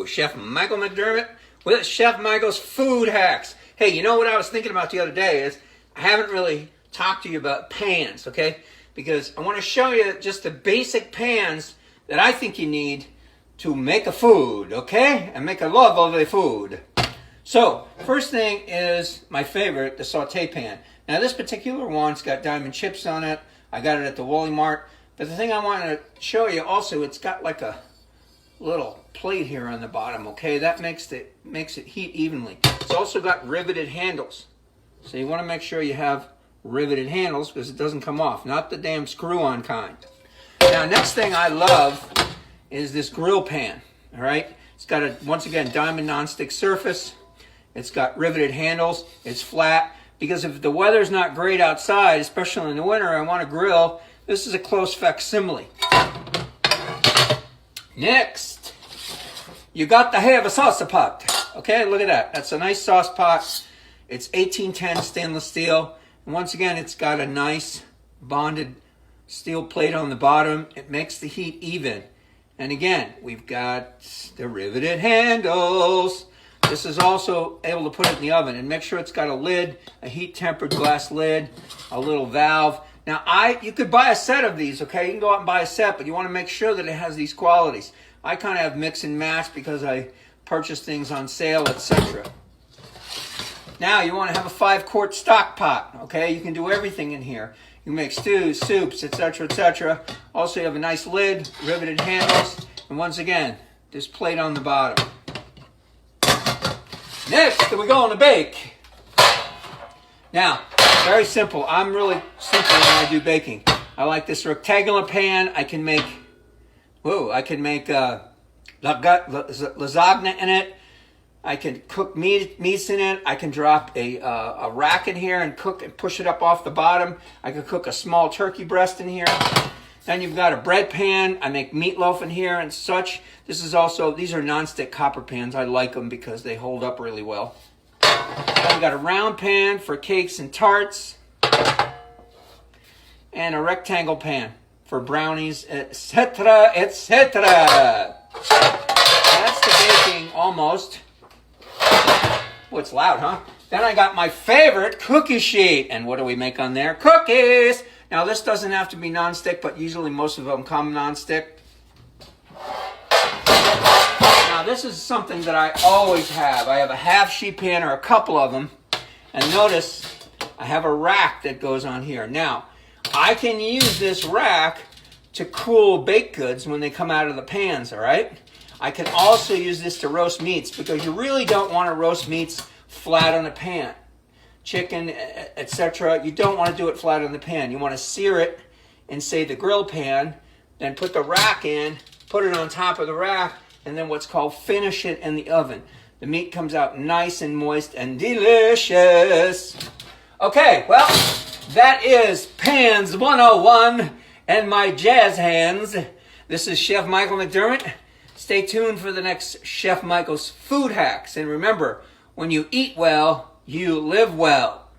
Hello, Chef Michael McDermott with Chef Michael's Food Hacks. Hey, you know what I was thinking about the other day is I haven't really talked to you about pans, okay? Because I want to show you just the basic pans that I think you need to make a food, okay? And make a lovely food. So, first thing is my favorite, the saute pan. Now this particular one's got diamond chips on it. I got it at the Wally Mart. But the thing I want to show you also, it's got like a little plate here on the bottom, okay? That makes it heat evenly. It's also got riveted handles. So you want to make sure you have riveted handles because it doesn't come off. Not the damn screw-on kind. Now, next thing I love is this grill pan, all right? It's got a, once again, diamond nonstick surface. It's got riveted handles. It's flat. Because if the weather's not great outside, especially in the winter, I want to grill, this is a close facsimile. Next, you got to have a salsa pot. Okay, look at that. That's a nice sauce pot. It's 1810 stainless steel. And once again, it's got a nice bonded steel plate on the bottom. It makes the heat even. And again, we've got the riveted handles. This is also able to put it in the oven. And make sure it's got a lid, a heat-tempered glass lid, a little valve. Now, you could buy a set of these, okay? You can go out and buy a set, but you want to make sure that it has these qualities. I kind of have mix and match because I purchase things on sale, etc. Now, you want to have a 5-quart stock pot, okay? You can do everything in here. You can make stews, soups, etc., etc. Also, you have a nice lid, riveted handles, and once again, this plate on the bottom. Next, we go on to bake. Now, very simple. I'm really simple when I do baking. I like this rectangular pan. I can make lasagna in it. I can cook meats in it. I can drop a rack in here and cook and push it up off the bottom. I can cook a small turkey breast in here. Then you've got a bread pan. I make meatloaf in here and such. These are nonstick copper pans. I like them because they hold up really well. Then we've got a round pan for cakes and tarts. And a rectangle pan for brownies, etc., etc. That's the baking almost. Oh, it's loud, huh? Then I got my favorite cookie sheet. And what do we make on there? Cookies! Now, this doesn't have to be nonstick, but usually most of them come nonstick. Now, this is something that I always have. I have a half sheet pan or a couple of them. And notice, I have a rack that goes on here. Now, I can use this rack to cool baked goods when they come out of the pans, all right? I can also use this to roast meats because you really don't want to roast meats flat on a pan. Chicken, etc. You don't want to do it flat on the pan. You want to sear it in, say, the grill pan, then put the rack in, put it on top of the rack, and then what's called finish it in the oven. The meat comes out nice and moist and delicious. Okay, well, that is Pans 101 and my jazz hands. This is Chef Michael McDermott. Stay tuned for the next Chef Michael's Food Hacks. And remember, when you eat well, you live well.